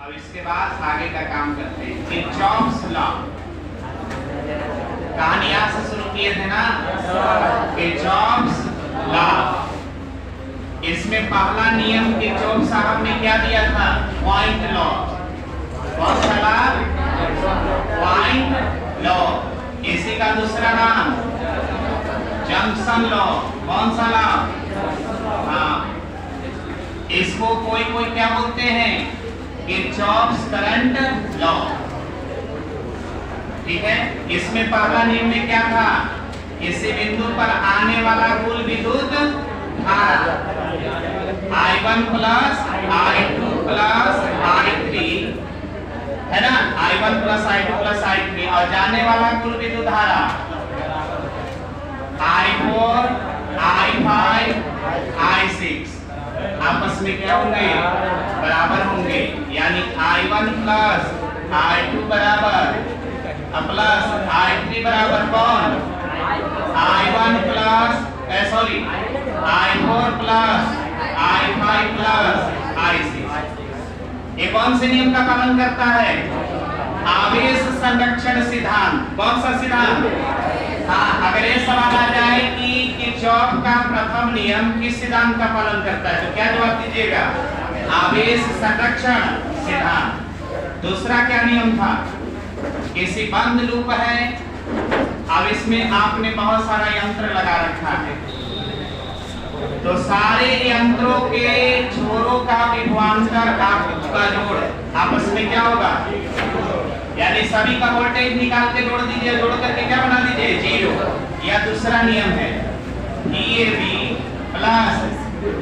अब इसके बाद आगे का काम करते हैं। किरचॉफ्स लॉ, कहानी यहाँ से शुरू किए थे ना, किरचॉफ्स लॉ। इसमें पहला नियम किरचॉफ साहब ने क्या दिया था? Point law. कौन सा लॉ? Point law. इसी का दूसरा नाम जंक्शन लॉ। कौन सा लॉ? हाँ, इसको कोई कोई क्या बोलते हैं? Kirchhoff's current law. ठीक है। इसमें पहला नियम में क्या था? किसी बिंदु पर आने वाला कुल विद्युत धारा I1 plus I2 plus I3 है ना, I1 plus I2 plus I3, और जाने वाला कुल विद्युत धारा I4 I5 I6 आपस में क्या होंगे? बराबर होंगे। यानी I1 प्लस I2 बराबर प्लस I3 बराबर कौन? I1 plus sorry I4 plus I5 plus I6। ये कौन से नियम का पालन करता है? आवेश संरक्षण सिद्धांत। कौन सा सिद्धांत? हाँ, अगर ये सवाल आ जाए कि किरचॉफ का प्रथम नियम किस सिद्धांत का पालन करता है, तो क्या जवाब दीजिएगा? आवेश संरक्षण सिद्धांत। दूसरा क्या नियम था? किसी बंद लूप है, अब इसमें आपने बहुत सारा यंत्र लगा रखा है, तो सारे यंत्रों के छोरों का विभवांतर का जोड़ आपस में क्या होगा? यानी सभी का वोल्टेज निकाल के जोड़ दीजिए, जोड़ करके क्या बना दीजिए? जीरो। या दूसरा नियम है VAB plus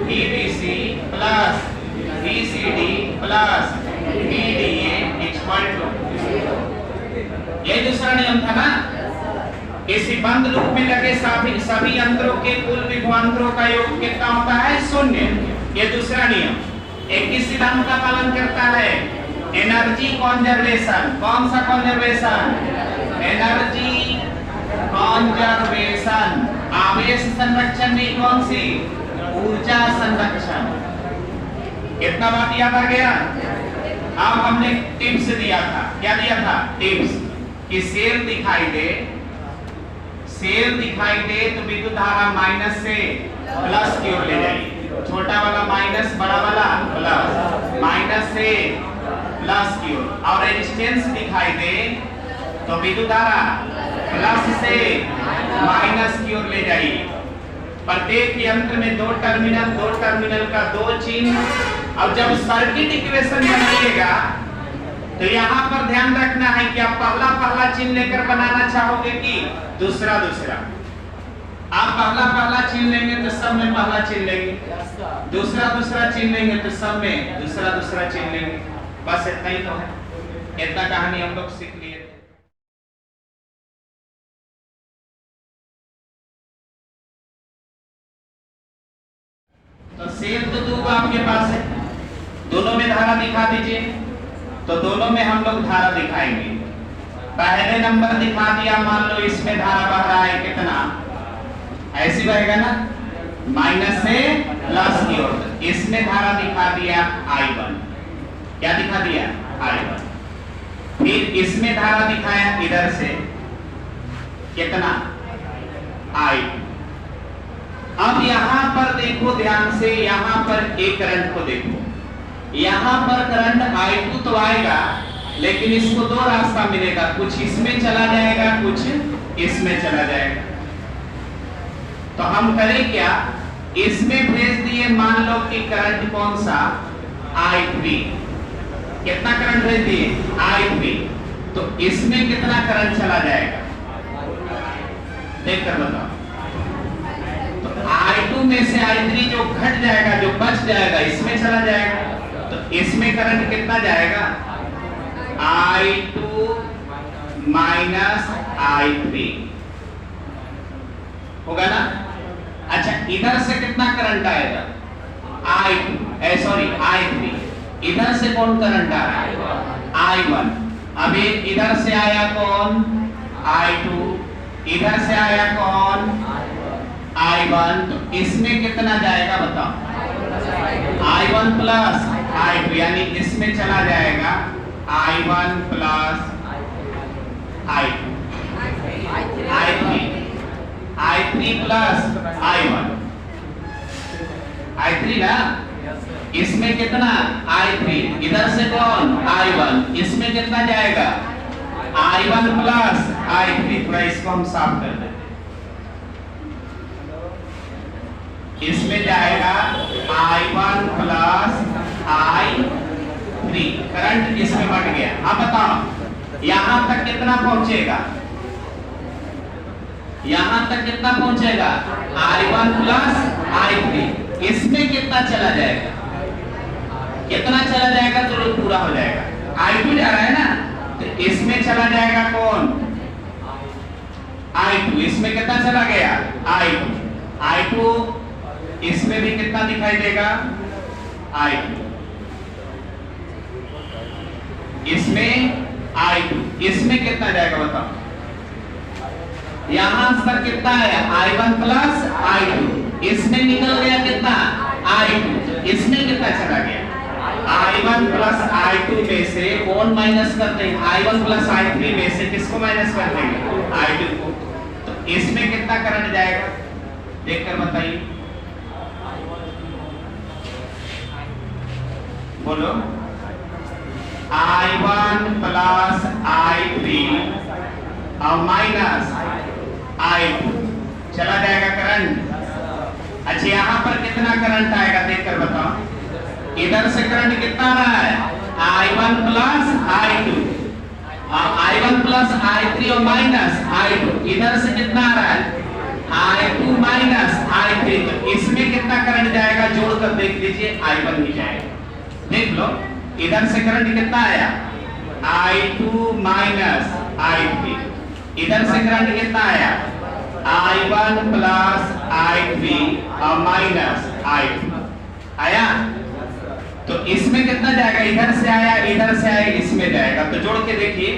VBC plus VCD plus VDA equal to, ये दूसरा नियम था ना। किसी बंद लूप में लगे सभी यंत्रों के कुल विभवांतरों का योग कितना होता है? शून्य। ये दूसरा नियम। एक किस सिद्धांत का पालन करता है? Energy conservation. कौन सा कॉन्जर्वेशन? Energy conservation. आवेश संरक्षण नहीं, कौन सी? ऊर्जा संरक्षण। कितना बात याद आ गया? अब हमने टिप्स दिया था। क्या दिया था? टिप्स कि सेल दिखाई दे, सेल दिखाई दे तो विद्युत धारा माइनस से प्लस की ओर ले जाएगी। छोटा वाला माइनस, बड़ा वाला प्लस, माइनस से प्लस की ओर। और रेजिस्टेंस दिखाई दे तो विद्युत धारा प्लस से माइनस की ओर ले जाएगी। प्रत्येक यंत्र में दो टर्मिनल का दो चिन्ह। अब जब सर्किट इक्वेशन बनाइएगा तो यहाँ पर ध्यान रखना है कि आप पहला चिन्ह लेकर बनाना चाहोगे कि दूसरा। आप पहला चिन्ह लेंगे तो सब में पहला चिन्ह लेंगे, दूसरा चिन्ह लेंगे तो सब में दूसरा चिन्ह लेंगे। बस इतना ही तो है। इतना कहानी हम लोग सीख लिए थे। तो सेल तो दो आपके पास है, दोनों में धारा दिखा दीजिए। तो दोनों में हम लोग धारा दिखाएंगे। पहले नंबर दिखा दिया, मान लो इसमें धारा बह रहा है कितना? ऐसी बहेगा ना, माइनस से प्लस की ओर। इसमें धारा दिखा दिया I1। क्या दिखा दिया? I1। फिर इसमें धारा दिखाया इधर से कितना? I2। अब यहां पर देखो ध्यान से, यहां पर एक करंट को देखो। यहां पर करंट I2 तो आएगा, लेकिन इसको दो रास्ता मिलेगा, कुछ इसमें चला जाएगा, कुछ इसमें चला जाएगा। तो हम करें क्या? इसमें भेज दिए, मान लो कि करंट कौन सा? I3। कितना करंट भेज दिए? I3। तो इसमें कितना करंट चला जाएगा? देखकर बताओ। तो I2 में से I3 जो घट जाएगा, जो बच जाएगा, इसमें चला जाएगा। तो इसमें करंट कितना जाएगा? I2 माइनस I3 होगा ना। अच्छा, इधर से कितना करंट आएगा? I3। इधर से कौन करंट आ रहा है? I1। अभी इधर से आया कौन? I2। इधर से आया कौन? I1। तो इसमें कितना जाएगा बताओ? I1 प्लस I2 यानी इसमें चला जाएगा I1 plus I2 I3 plus I1 I3 ना, इसमें कितना I3, इधर से कौन I1, इसमें कितना जाएगा I1 प्लस I3। थोड़ा इसको हम साफ कर देते हैं, इसमें जाएगा I1 प्लस I3, करंट इसमें बढ़ गया। अब बताओ यहां तक कितना पहुंचेगा, यहां तक कितना पहुंचेगा I1 प्लस I3, इसमें कितना चला जाएगा, कितना चला जाएगा तो लोग पूरा हो जाएगा। I2 जा रहा है ना, तो इसमें चला जाएगा कौन I2, इसमें कितना चला गया I2 इसमें भी कितना दिखाई देगा I2, इसमें I2, इसमें कितना जाएगा बताओ, यहां पर कितना है I1 प्लस I2, इसमें निकल गया कितना I2, इसमें कितना चला गया I1 प्लस I2 में से कौन माइनस कर देंगे, I1 प्लस I3 में से किसको माइनस कर देंगे I2 को, तो इसमें कितना करंट जाएगा देखकर बताइए, बोलो। I1 प्लस I3 और माइनस I2 चला जाएगा करंट। अच्छा यहाँ पर कितना करंट आएगा देखकर बताओ, इधर से करंट कितना आ रहा है I1 plus I2, I1 plus I3 और माइनस I2, इधर से कितना आ रहा है I2 माइनस I3, तो इसमें कितना करंट जाएगा जोड़कर देख लीजिए I1 ही जाएगा। देख लो इधर से करंट कितना आया I2 माइनस I3, इधर से करंट कितना आया I1 प्लस I3 और माइनस I2 आया, तो इसमें कितना जाएगा, इधर से आया इधर से आया इसमें जाएगा, तो जोड़ के देखिए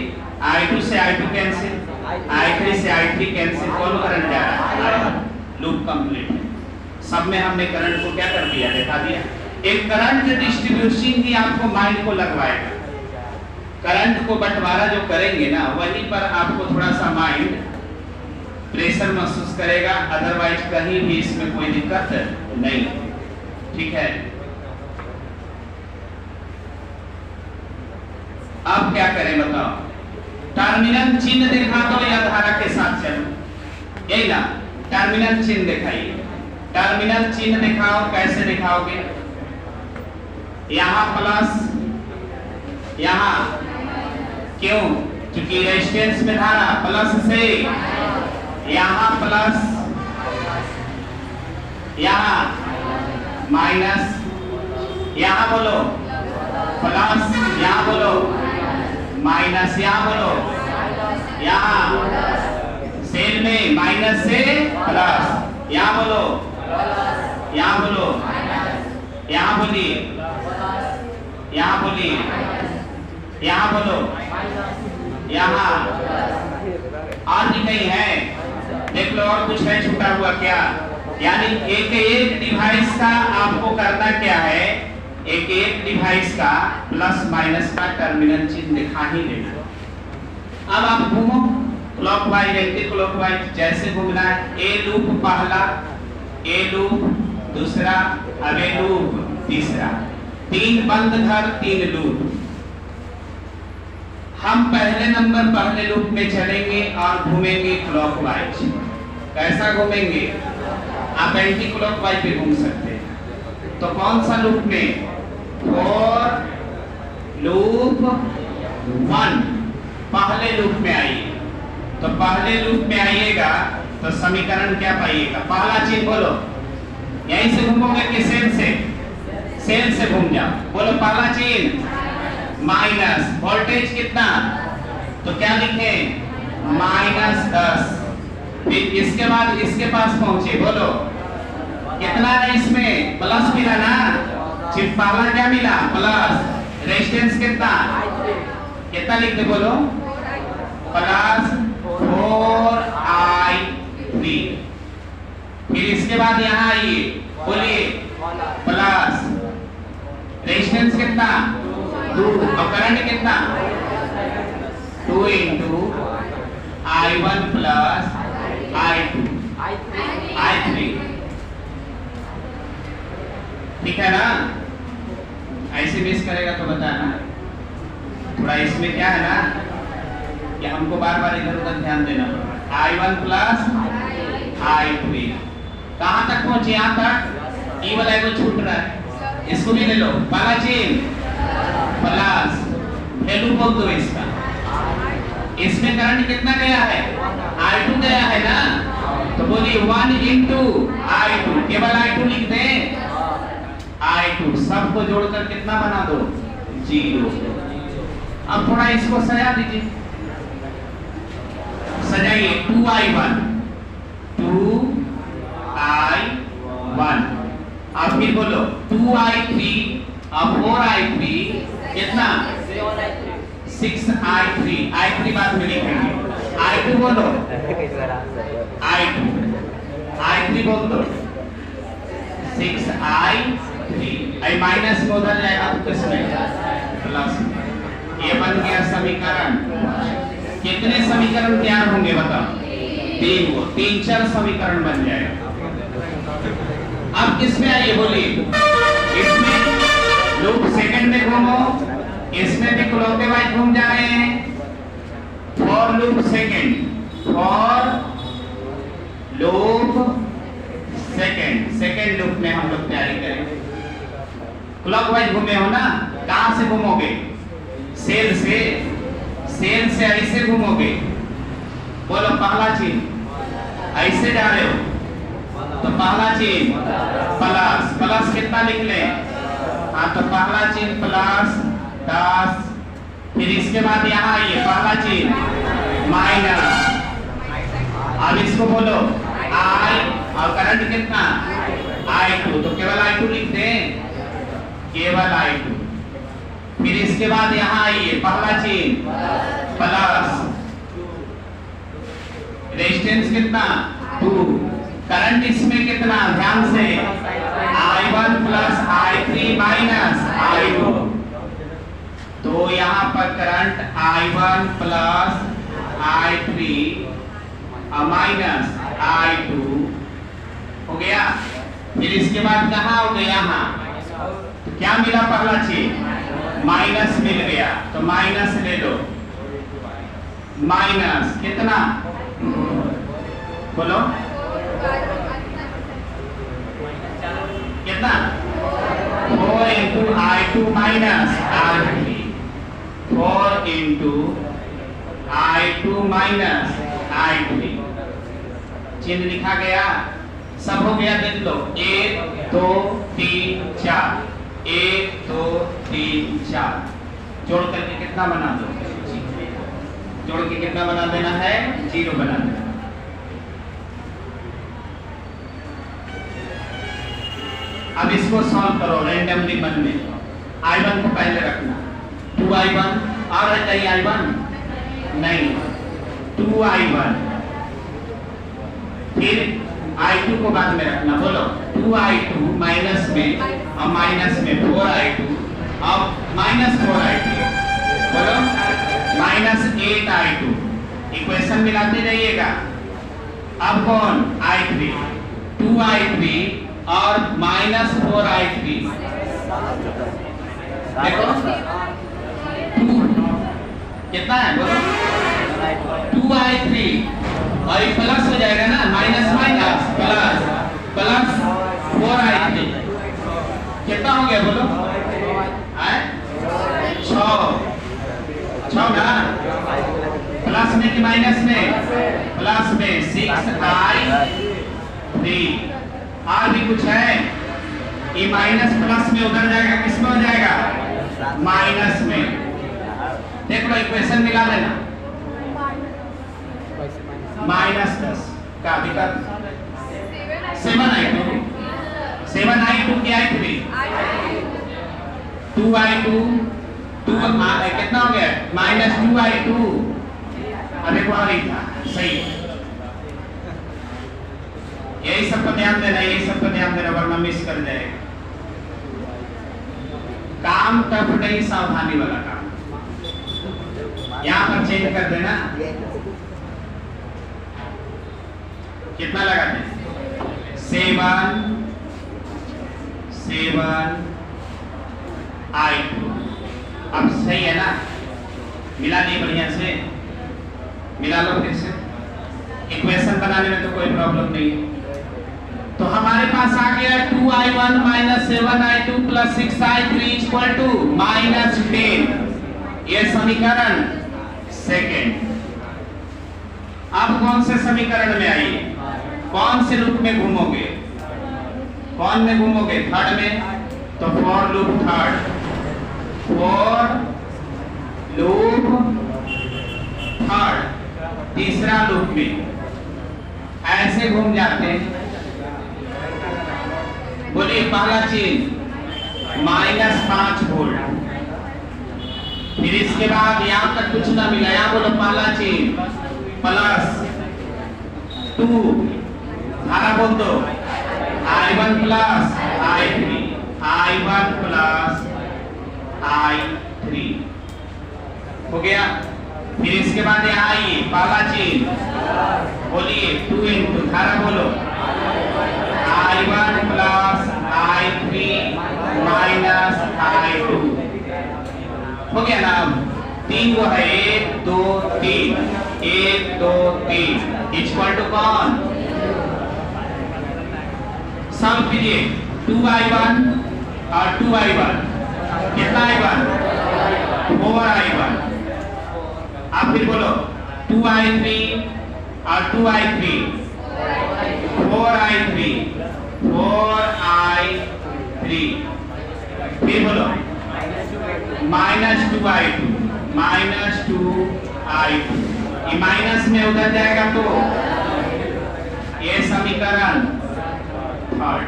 I2 से I2 कैंसिल, I3 से I3 कैंसिल, कौन करंट जा रहा है लूप कंप्लीट। सब में हमने करंट को क्या कर दिया दिखा दिया। एक करंट डिस्ट्रीब्यूशन ही आपको माइंड को लगवाएगा, करंट को बंटवारा जो करेंगे ना वहीं पर आपको थोड़ा सा माइंड प्रेशर महसूस करेगा, अदरवाइज कहीं भी इसमें कोई दिक्कत नहीं। ठीक है, अब क्या करें बताओ, टर्मिनल चिन्ह दिखा दो या धारा के साथ चलो, यही ना टर्मिनल चिन्ह दिखाइए, टर्मिनल चिन्ह दिखाओ, कैसे दिखाओगे, यहाँ प्लस यहाँ, क्यों, क्योंकि रेजिस्टेंस में धारा प्लस से, यहाँ प्लस यहाँ माइनस, यहाँ बोलो प्लस, यहाँ बोलो माइनस, यहाँ बोलो यहाँ सेल में माइनस से प्लस, यहाँ बोलो यहाँ बोलो यहाँ बोलिए यहाँ बोलिए यहाँ बोलो यहाँ, और भी कहीं है देख लो, और कुछ है छूटा हुआ क्या, यानी एक एक डिवाइस का आपको करना क्या है, एक एक डिवाइस का प्लस माइनस का टर्मिनल चिन्ह दिखा ही लेना। अब आप घूमो क्लॉकवाइज एंटी क्लॉकवाइज, जैसे घूमना है, ए लूप पहला, ए लूप दूसरा, अब ए लूप तीसरा, तीन बंद घर तीन लूप। हम पहले नंबर पहले लूप में चलेंगे और घूमेंगे क्लॉकवाइज। कैसा घूमेंगे, आप एंटी क्लॉकवाइज भी घूम सकते हैं। तो कौन सा लूप में, फॉर लूप 1 पहले लूप में आइए। तो पहले लूप में आइएगा तो समीकरण क्या पाइएगा, पहला चिन्ह बोलो, यहीं से घूमोगे कि सेल से, सेल से घूम जाओ, बोलो पहला चिन्ह माइनस, वोल्टेज कितना, तो क्या लिखे -10, फिर इसके बाद इसके पास पहुंचे, बोलो कितना है इसमें, प्लस मिला ना, सिर्फ पहला क्या मिला प्लस, रेजिस्टेंस कितना, कितना लिख दे बोलो प्लस 4i3, फिर इसके बाद यहाँ आइए बोलिए प्लस रेजिस्टेंस रेजिस्टेंस कितना 2 और करंट कितना 2 into I1 plus I2 I3 ठीक है ना। ऐसे मिस करेगा तो बताना। थोड़ा इसमें क्या है ना कि हमको बार बार इधर उधर ध्यान देना पड़ेगा। I1 plus I3 कहाँ तक पहुंचे? यहाँ तक। ये वाला को छूट रहा है, इसको भी ले लो। पहला चिन्ह प्लस वैल्यू बोल दो इसका। इसमें करंट कितना गया है I2 गया है ना, तो बोलिए 1 into I2, केवल I2 लिख दें। I2 सबको जोड़कर कितना बना दो 0। अब थोड़ा इसको सजा दीजिए, सजाइए। 2I1 अब फिर बोलो 2I3 अब 4I3 कितना 6I3 I3 बाद में लिखेंगे। I2 बोलो I3 बोल दो 6I3 आई माइनस में उधर जाएगा तो किसमें प्लस। ये बन गया समीकरण। कितने समीकरण तैयार होंगे बताओ? 3 4 समीकरण बन जाएगा। अब किसमें आइए बोलिए, इसमें लूप सेकंड में घूमो, इसमें भी क्लॉकवाइज घूम जा रहे हैं। फॉर लूप सेकंड लूप में हम लोग तैयारी करेंगे। क्लॉकवाइज घूमे हो ना, कहां से घूमोगे? सेल से ऐसे घूमोगे। बोलो पहला चिन्ह ऐसे जा रहे हो तो पहला चिन्ह प्लस कितना लिख ले? हाँ तो पहला चिन्ह प्लस 10, फिर इसके बाद यहाँ आइए पहला चिन्ह माइनस। अब इसको बोलो I और करंट कितना I2, तो केवल I2 लिख दें, केवल I2। फिर इसके बाद यहाँ आइए पहला चिन्ह प्लस, रेजिस्टेंस कितना 2, करंट इसमें कितना ध्यान से I1 plus I3 minus I2, तो यहाँ पर current I1 plus I3 minus I2 हो गया। फिर इसके बाद कहाँ हो गया? यहाँ तो क्या मिला? पहला चीज माइनस मिल गया, तो माइनस ले लो। माइनस कितना बोलो कितना 4 into I2 minus I3, 4 into I2 minus I3। चिन्ह लिखा गया, सब हो गया। देख लो 1 2 3 4, 1 2 3 4 जोड़ करके कितना बना दो? जोड़ के कितना बना देना है? 0 बना देना। अब इसको सॉल्व करो रैंडमली मन में। I1 को पहले रखना, 2I1 और कहीं I1 नहीं, 2I1, फिर I2 को बाद में रखना। बोलो 2I2 माइनस में और माइनस में 4I2 और माइनस 4I2, बोलो माइनस 8I2। इक्वेशन मिलाते रहिएगा। अब कौन? I3, 2I3 और माइनस 4I3। देखो 2 कितना है? बोलो 2I3 और ये प्लस हो जाएगा ना, माइनस माइनस प्लस 4I3 कितना हो गया? बोलो 6 ना, प्लस में कि माइनस में? प्लस में 6I3। और भी कुछ है? ये माइनस प्लस में उधर जाएगा, किसमें हो जाएगा? माइनस में। देख लो इक्वेशन मिला लेना। माइनस 10 का विकल्प 7I2 की I3 2I2 कितना हो गया? Minus 2I2। अरे वही था सही। यही सब पर ध्यान देना, यही सब पर ध्यान देना, वरना मिस कर जाएगा। काम काम टफ नहीं, सावधानी वाला काम। यहाँ पर चेंज कर देना, कितना लगाते हैं 7 I2। अब सही है ना, मिला नहीं बढ़िया से, मिला लो फिर से, इक्वेशन बनाने में तो कोई प्रॉब्लम नहीं है। तो हमारे पास आ गया 2I1 - 7I2 + 6I3 = -10। ये समीकरण सेकेंड। अब कौन से समीकरण में आइए, कौन से लूप में घूमोगे, कौन में घूमोगे, थर्ड में, तो for loop third, for loop third, तीसरा लूप में ऐसे घूम जाते हैं। बोलिए पहला चीज -5 वोल्ट, फिर इसके बाद यहां तक कुछ ना मिला, यहां बोलो पहला चीज +2, धारा बोल दो I1 + I3, I1 + I3 हो गया। फिर इसके बाद यहाँ आइए, पहला चीज बोलिए 2 × धारा बोलो I1 + I3 - I2 हो गया ना। 3 वो है 1 2 3, 1 2 3 = कौन, सम कीजिए 2I1 और 2I1, कितना I1, 4I1। आप फिर बोलो 2I3 और 2I3, 4I3, 4I3, फिर बोलो -2I2, -2I2, ये माइनस में उधर जाएगा तो ये समीकरण थर्ड।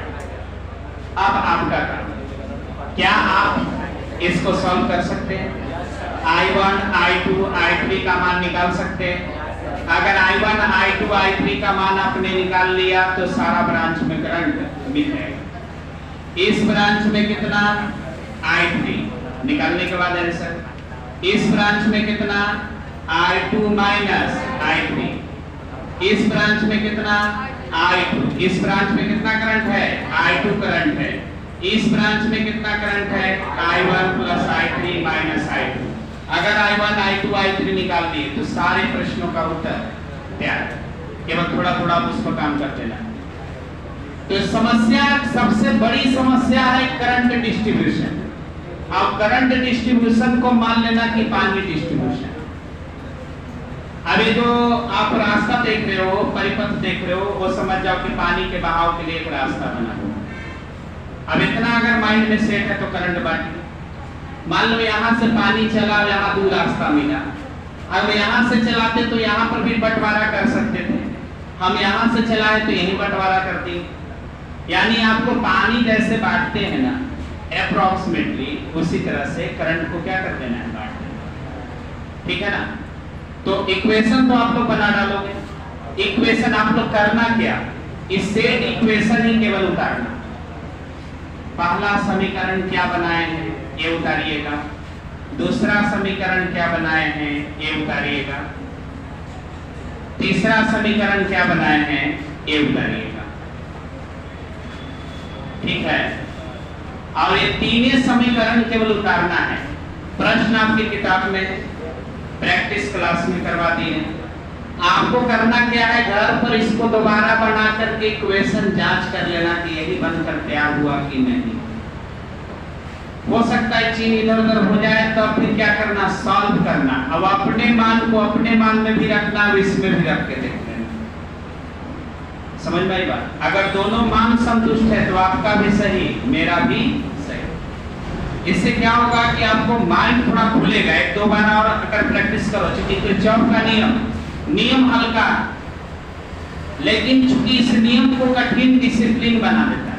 अब आपका काम, क्या आप इसको सॉल्व कर सकते हैं, I1 I2 I3 का मान निकाल सकते हैं। अगर I1 I2 I3 का मान आपने निकाल लिया तो सारा ब्रांच में करंट मिल जाएगा। इस ब्रांच में कितना I3 निकालने के बाद आंसर, इस ब्रांच में कितना I2 - I3, इस ब्रांच में कितना I2, इस ब्रांच में कितना करंट है I2 करंट है, इस ब्रांच में कितना करंट है I1 + I3 - I2। अगर I1 I2 I3 निकाल दिए तो सारे प्रश्नों का उत्तर तैयार, केवल थोड़ा थोड़ा उसको काम करते रहना। तो समस्या, सबसे बड़ी समस्या है करंट डिस्ट्रीब्यूशन। अब करंट डिस्ट्रीब्यूशन को मान लेना कि पानी डिस्ट्रीब्यूशन। अभी जो आप रास्ता देख रहे हो, परिपथ देख रहे हो, वो समझ जाओ कि पानी के बहाव के लिए एक रास्ता बना हुआ। अब इतना अगर माइंड में सेट है तो करंट बांट, मान लो यहाँ से पानी चला, यहाँ दूर रास्ता मिला, अब यहाँ से चलाते तो यहाँ पर भी बंटवारा कर सकते थे, हम यहाँ से चलाए तो यही बंटवारा करते। यानी आपको पानी जैसे बांटते हैं ना अप्रोक्सीमेटली, उसी तरह से करंट को क्या कर देना है, बांट देना। ठीक है ना। तो इक्वेशन तो आप लोग बना डालोगे। इक्वेशन आप लोग करना क्या, इस सेट इक्वेशन ही केवल उतारना। पहला समीकरण क्या बनाए हैं ये उतारिएगा, दूसरा समीकरण क्या बनाए हैं ये उतारिएगा, तीसरा समीकरण क्या बनाए हैं ये उतारिएगा। ठीक है। और ये तीनों समीकरण केवल उतारना है। प्रश्न आपकी किताब में प्रैक्टिस क्लास में करवा दिए। आपको करना क्या है, घर पर इसको दोबारा बना करके इक्वेशन जांच कर लेना कि यही बनकर तैयार हुआ कि नहीं। हो सकता है चीज इधर उधर हो जाए तो फिर क्या करना, सॉल्व करना। अब अपने मान को अपने मान में भी रखना, इसमें भी रख के देख लेना। समझ में आई बात। अगर दोनों मान संतुष्ट है तो आपका भी सही, मेरा भी सही। इससे क्या होगा कि आपको माइंड थोड़ा खुलेगा। एक दो बार और अगर प्रैक्टिस करो, क्योंकि किरचॉफ का नियम हल्का, लेकिन चूंकि इस नियम को कठिन डिसिप्लिन बना देता है।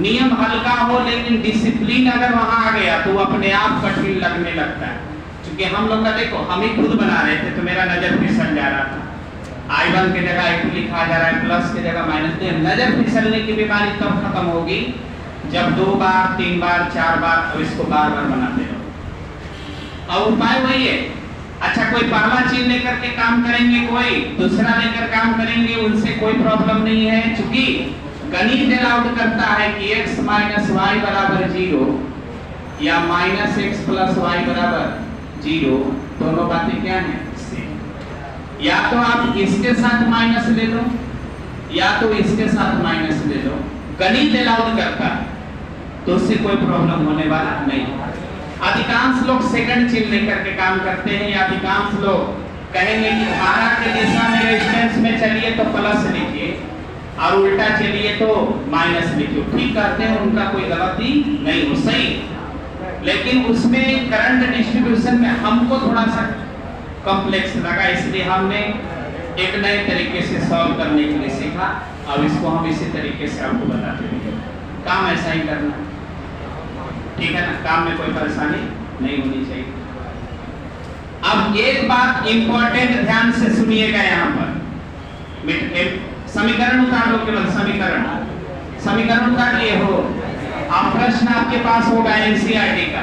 नियम हल्का हो लेकिन डिसिप्लिन अगर वहां आ गया तो अपने आप कठिन लगने लगता है। क्योंकि हम लोग का देखो, हम ही खुद बना रहे थे तो मेरा नजर फिसल जा रहा था। I1 की जगह I2 लिखा जा रहा है, प्लस की जगह माइनस। नजर फिसलने की बीमारी तब खत्म होगी जब 2 बार 3 बार 4 बार, अब इसको बार बार बनाते रहो। अब उपाय वही है। अच्छा, कोई पहला चीज लेकर के काम करेंगे, कोई दूसरा लेकर काम करेंगे, उनसे कोई प्रॉब्लम नहीं है। चूंकि गणित अलाउड करता है कि x माइनस वाई बराबर 0 या माइनस एक्स प्लस वाई बराबर 0, दोनों बातें क्या है? या तो आप इसके साथ माइनस ले लो या तो इसके साथ माइनस ले लो। गणित अलाउड करता है तो उससे कोई प्रॉब्लम होने वाला नहीं। अधिकांश लोग सेकंड चीज लेकर के काम करते हैं, या अधिकांश लोग कहेंगे कि धारा के दिशा में रेजिस्टेंस में चलिए तो प्लस लिखिए और उल्टा चलिए तो माइनस लिखिए। ठीक कहते हैं, उनका कोई गलती नहीं हो, सही। लेकिन उसमें करंट डिस्ट्रीब्यूशन में हमको थोड़ा सा कॉम्प्लेक्स लगा, इसलिए हमने एक नए तरीके से सॉल्व करने के लिए सीखा। अब इसको हम इसी तरीके से आपको बताते हैं। काम ऐसा ही करना, ठीक है ना? काम में कोई परेशानी नहीं होनी चाहिए। अब एक बात इंपॉर्टेंट ध्यान से सुनिएगा, यहाँ पर समीकरण उतार लो, केवल समीकरण उतार लिए हो। अब प्रश्न आपके पास होगा एनसीईआरटी का।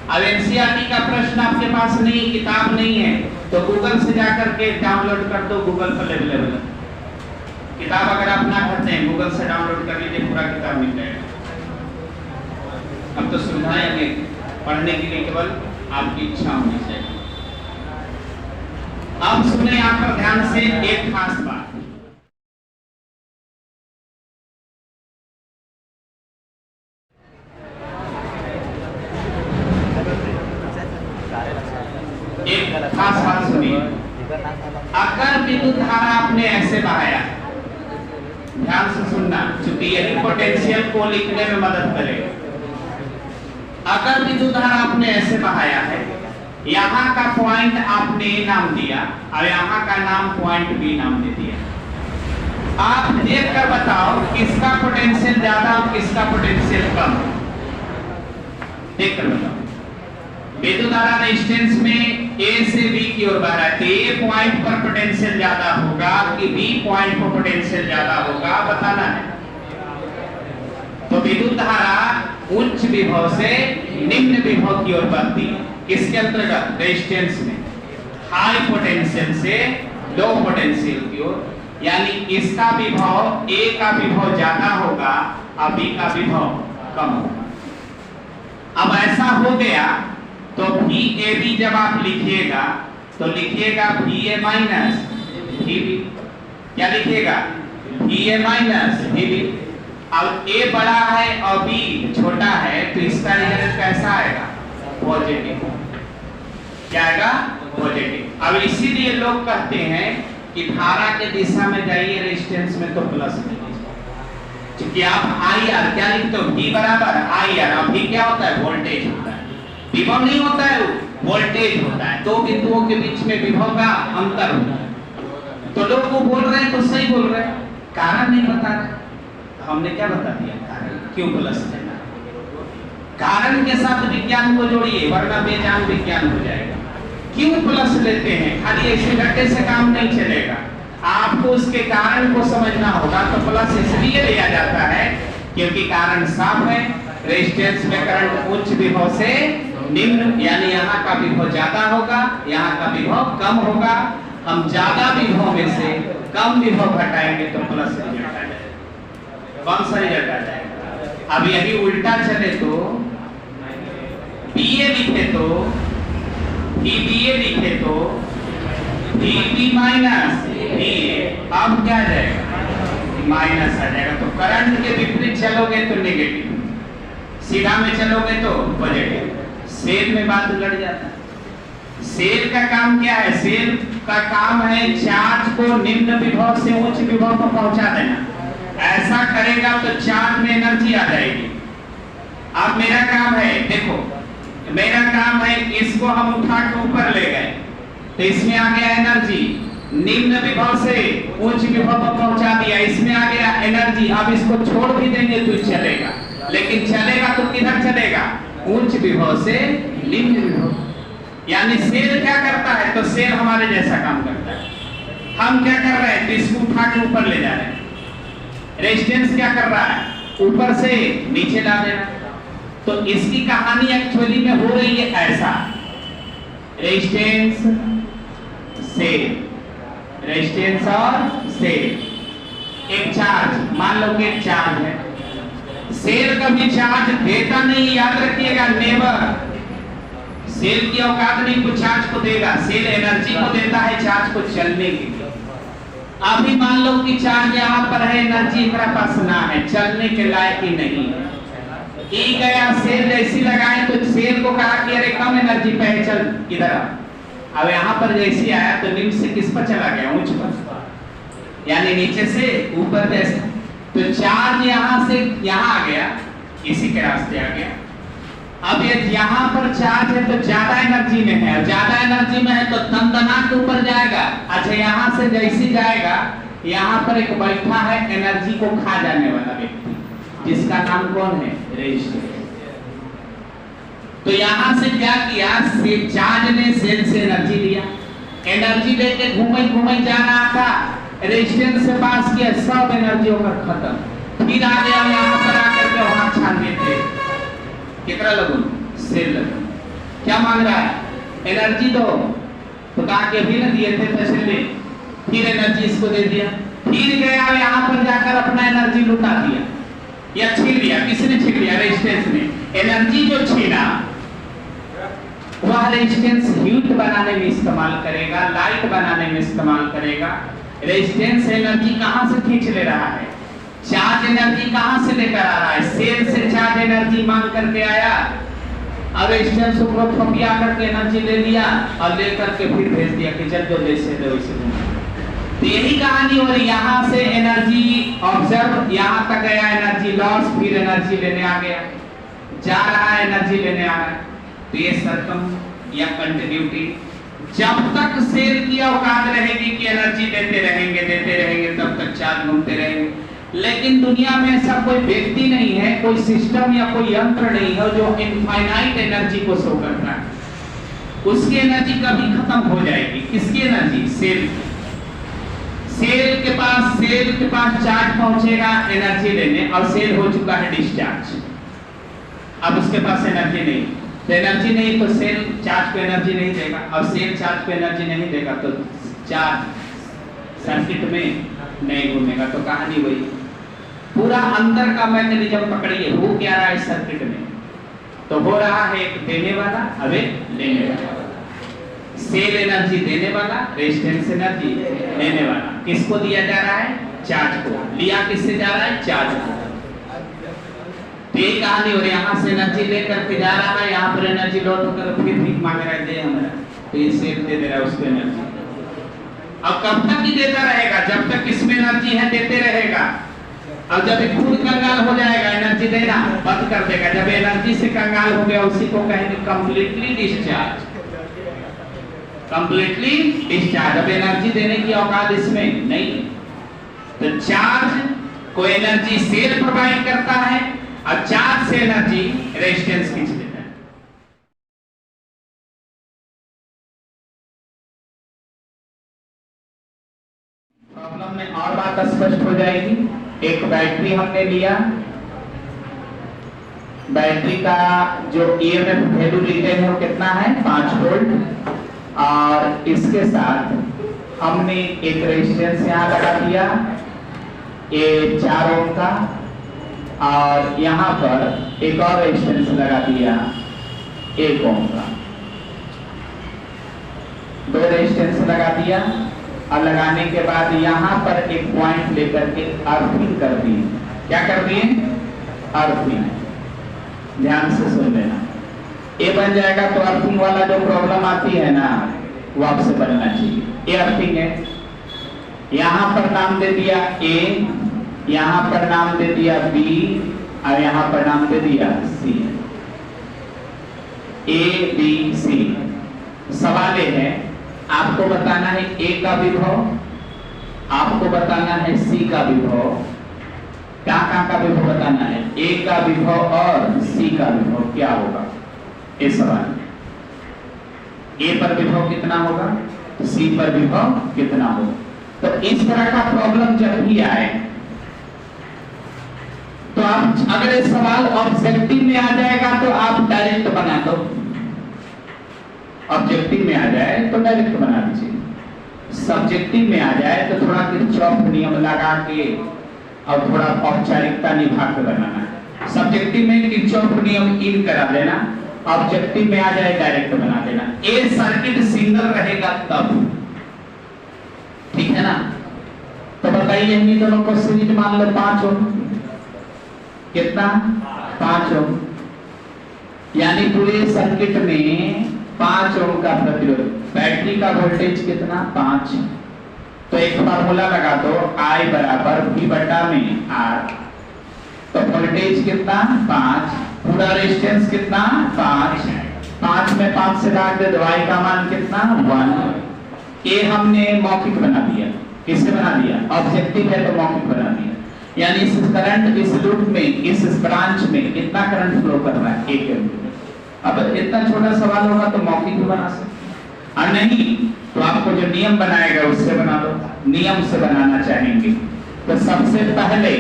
अब एनसीईआरटी का प्रश्न आपके पास नहीं, किताब नहीं है, तो गूगल से जाकर के डाउनलोड कर दो। गूगल पर अवेलेबल है किताब। अगर आप ना करते हैं, गूगल से डाउनलोड कर लीजिए, पूरा किताब मिल जाएगा। अब तो सुविधाएं अनेक, पढ़ने के लिए केवल आपकी इच्छा होनी चाहिए। अब सुने यहाँ पर ध्यान से एक खास बात। एक खास बात सुनिए। अगर विद्युत धारा आपने ऐसे बहाया, ध्यान से सुनना, क्योंकि यही पोटेंशियल को लिखने में मदद करेगा। अगर विद्युत धारा आपने ऐसे बहाया है, यहाँ का पॉइंट आपने नाम दिया और यहाँ का नाम पॉइंट बी नाम दे दिया। आप देख कर बताओ किसका पोटेंशियल ज्यादा और किसका पोटेंशियल कम। देख कर बताओ। विद्युत धारा रेजिस्टेंस में A से B की ओर बह रहा है, तो A पॉइंट पर पोटेंशियल ज्यादा होगा कि B पॉइंट पर पोटेंशियल ज्यादा होगा, बताना है। तो विद्युत धारा उच्च विभव से निम्न विभव की ओर बढ़ती है। किसके अंतर्गत? रेजिस्टेंस में। हाई पोटेंशियल से लो पोटेंशियल की ओर, यानी इसका विभव A का विभव ज्यादा होगा और B का विभव कम होगा। अब ऐसा हो गया तो VAB जब आप लिखिएगा तो लिखिएगा VA माइनस VB। क्या लिखिएगा? VA minus VB। अब A बड़ा है और B छोटा है, तो इसका रिजल्ट कैसा आएगा? पॉजिटिव। क्या आएगा? पॉजिटिव। अब इसीलिए लोग कहते हैं कि धारा के दिशा में जाइए रेजिस्टेंस में तो प्लस लीजिए। क्योंकि आप IR क्या लिखते हो? V बराबर IR। अब V क्या होता है? वोल्टेज होता है। विभव नहीं होता है, वोल्टेज होता है। दो बिंदुओं के बीच में विभव का अंतर होता है। तो लोग वो बोल रहे हैं तो सही बोल रहे हैं, कारण नहीं बता रहे। हमने क्या बता दिया? कारण। क्यों प्लस देना? कारण के साथ विज्ञान को जोड़िए, वरना बेजान विज्ञान हो जाएगा। क्यों प्लस लेते हैं? खाली ऐसे रटे से काम नहीं चलेगा, आपको उसके कारण को समझना होगा। तो प्लस इसलिए लिया जाता है क्योंकि कारण साफ है। रेजिस्टेंस में करंट उच्च विभव से निम्न, यानी यहाँ का विभव ज्यादा होगा, यहाँ का विभव कम होगा। हम ज्यादा विभव में से कम विभव घटाएंगे तो प्लस रिजल्ट आ जाएगा। कौन सा रिजल्ट आ जाएगा? अब यही उल्टा चले तो BA लिखे तो VBA लिखे तो VB माइनस VA, अब क्या आ जाएगा? माइनस आ जाएगा। तो करंट के विपरीत चलोगे तो नेगेटिव, सीधा में चलोगे तो पॉजिटिव। सेल में बात उलट जाता है। सेल का काम क्या है? सेल का काम है चार्ज को निम्न विभव से उच्च विभव पर पहुंचा देना। ऐसा करेगा तो चार्ज में एनर्जी आ जाएगी। अब मेरा काम है, देखो मेरा काम है, इसको हम उठा के ऊपर ले गए तो इसमें आ गया एनर्जी, निम्न विभव से उच्च विभव पर पहुंचा दिया, इसमें आ गया एनर्जी। अब इसको छोड़ भी देंगे तो चलेगा, लेकिन चलेगा तो किधर चलेगा? उच्च विभव से निम्न विभव। यानी सेल क्या करता है? तो सेल हमारे जैसा काम करता है। हम क्या कर रहे हैं? तो इसको उठा के ऊपर ले जा रहे हैं। रेजिस्टेंस क्या कर रहा है? ऊपर से नीचे ला देना। तो इसकी कहानी एक्चुअली में हो रही है ऐसा, रेजिस्टेंस सेल, रेजिस्टेंस और सेल। एक चार्ज, मान लो कि एक चार्ज है, सेल कभी चार्ज देता नहीं, याद रखिएगा, नेवर। सेल की औकात नहीं कुछ चार्ज को देगा, सेल एनर्जी को देता है चार्ज को चलने के लिए। अभी मान लो कि चार्ज यहाँ पर है, एनर्जी मेरा पास ना है, चलने के लायक ही नहीं है। ई गया, सेल जैसी लगाए तो सेल को कहा कि अरे कम एनर्जी पे है, चल इधर आ। अब यहाँ पर जैसी आया तो निम्न से किस पर चला गया, ऊंच पर, यानी नीचे से ऊपर जैसे। तो चार्ज यहाँ से यहाँ आ गया, इसी के रास्ते आ गया। अब ये यहाँ पर चार्ज है तो ज्यादा एनर्जी में है, और ज्यादा एनर्जी में है तो तनतना के ऊपर जाएगा। अच्छा, यहाँ से जैसी जाएगा, यहाँ पर एक बैठा है एनर्जी को खा जाने वाला व्यक्ति, जिसका नाम कौन है, रेजिस्टेंस। तो यहाँ से क्या किया, चार्ज ने सेल से एनर्जी लिया, एनर्जी लेके घूमे घूमे जा रहा था, रेजिस्टेंस से पास किया, सब एनर्जी होकर खत्म। फिर आ गया यहाँ पर आकर के वहां छान देते, कितना लगूं, सेल लगूं। क्या मांग रहा है, एनर्जी दो, तो कहा कि अभी न दिए थे पैसे ले, फिर एनर्जी इसको दे दिया। फिर गया यहाँ पर जाकर अपना एनर्जी लुटा दिया, या छीन लिया। किसने छीन लिया, रेजिस्टेंस ने। एनर्जी जो छीना वह रेजिस्टेंस हीट बनाने में इस्तेमाल करेगा, लाइट बनाने में इस्तेमाल करेगा। रेजिस्टेंस एनर्जी कहां से खींच ले रहा है, चार्ज एनर्जी कहां से लेकर आ रहा है, सेल से चार्ज एनर्जी मांग करके आया, अब रेजिस्टेंस को थोपिया करके एनर्जी ले लिया और लेकर के फिर भेज दिया कि चल जो जैसे दो वैसे दो। तो यही कहानी हो रही, यहाँ से एनर्जी ऑब्जर्व, यहाँ तक गया एनर्जी लॉस, फिर एनर्जी लेने आ गया, जा रहा है एनर्जी लेने आ रहा है। तो ये सर्कम या कंटिन्यूटी, जब तक सेल की औकात रहेगी कि एनर्जी देते रहेंगे तब तक चार्ज घूमते रहेंगे। लेकिन दुनिया में ऐसा कोई व्यक्ति नहीं है, कोई सिस्टम या कोई यंत्र नहीं है जो इनफाइनाइट एनर्जी को शो करता है। उसकी एनर्जी कभी खत्म हो जाएगी। किसकी एनर्जी, सेल। सेल के पास चार्ज पहुंचेगा एनर्जी लेने, और सेल हो चुका है डिस्चार्ज, अब उसके पास एनर्जी नहीं। तो एनर्जी नहीं तो सेल चार्ज को एनर्जी नहीं देगा, और सेल चार्ज को एनर्जी नहीं देगा तो चार्ज सर्किट में नहीं घूमेगा। तो कहानी वही, पूरा अंदर का मैकेनिज्म पकड़िए, हो क्या रहा है सर्किट में। तो हो रहा है एक देने वाला, अब एक लेने वाला। सेल एनर्जी देने वाला, रेजिस्टेंस एनर्जी लेने वाला। किसको दिया जा रहा है, चार्ज को। लिया किससे जा रहा है, चार्ज को। ये कहानी हो रही, यहाँ से एनर्जी लेकर के जा रहा है, यहाँ पर एनर्जी लौट होकर फिर भीख मांग रहा है, दे हमारा, तो ये सेल दे दे रहा है उसको एनर्जी। अब कब तक ही देता रहेगा, जब तक इसमें एनर्जी है देते रहेगा। अब जब खुद कंगाल हो जाएगा, एनर्जी देना बंद कर देगा। जब एनर्जी से कंगाल हो गया, उसी को कहेंगे कंप्लीटली डिस्चार्ज, कंप्लीटली डिस्चार्ज। अब एनर्जी देने की औकात इसमें नहीं। तो चार्ज को एनर्जी सेल प्रोवाइड करता है, और चार्ज से एनर्जी रेजिस्टेंस खींच लेता है। प्रॉब्लम में और बात स्पष्ट हो जाएगी। एक बैटरी हमने लिया, बैटरी का जो ईएमएफ वैल्यू लेते हैं वो कितना है, 5 वोल्ट, और इसके साथ हमने एक रेजिस्टेंस यहाँ लगा दिया, ये 4 ओम का, और यहाँ पर एक और रेजिस्टेंस लगा दिया 1 ओम का। 2 रेजिस्टेंस लगा दिया, और लगाने के बाद यहाँ पर एक पॉइंट लेकर के अर्थिंग कर दी। क्या कर दिए, अर्थिंग। ध्यान से सुन लेना, ये बन जाएगा। तो अर्थिंग वाला जो प्रॉब्लम आती है ना, वो आपसे बनना चाहिए। ये अर्थिंग है, यहाँ पर नाम दे दिया ए, यहाँ पर नाम दे दिया बी, और यहाँ पर नाम दे दिया सी। A B C. सवाल ये है, आपको बताना है ए का विभव, आपको बताना है सी का विभव। कहाँ का विभव बताना है, ए का विभव और सी का विभव क्या होगा, ये सवाल। ए पर विभव कितना होगा, सी पर विभव कितना होगा। तो इस तरह का प्रॉब्लम जब भी आए तो आप अगर ये सवाल ऑब्जेक्टिव में आ जाएगा तो आप डायरेक्ट बना दो, ऑब्जेक्टिव में आ जाए तो डायरेक्ट बना दीजिए, सब्जेक्टिव में आ जाए तो थोड़ा किरचॉफ नियम लगा के और थोड़ा औपचारिकता निभा के बनाना है। सब्जेक्टिव में किरचॉफ नियम इन करा देना, ऑब्जेक्टिव में आ जाए डायरेक्ट बना देना। ए सर्किट सिंगल रहेगा तब, ठीक है ना। तो बताइए इन दोनों को सीरीज मान लो 5 ओम, कितना 5 ओम, यानी पूरे सर्किट में 5 ओम का प्रतिरोध। बैटरी का वोल्टेज कितना 5, तो एक फार्मूला लगा दो I बराबर V बटा में R, तो वोल्टेज कितना 5, पूरा रेजिस्टेंस कितना 5, 5 में 5 से भाग दे, y का मान कितना 1। ये हमने मौखिक बना दिया, किससे बना दिया, ऑब्जेक्टिव है तो मौखिक बना दिया। यानी इस करंट इस लूप में इस ब्रांच में कितना करंट फ्लो कर रहा है 1 एम्पीयर। अब इतना छोटा सवाल होगा तो मौखिक भी बना सकते, और नहीं तो आपको जो नियम बनाएगा उससे बना दो। नियम से बनाना चाहेंगे तो सबसे पहले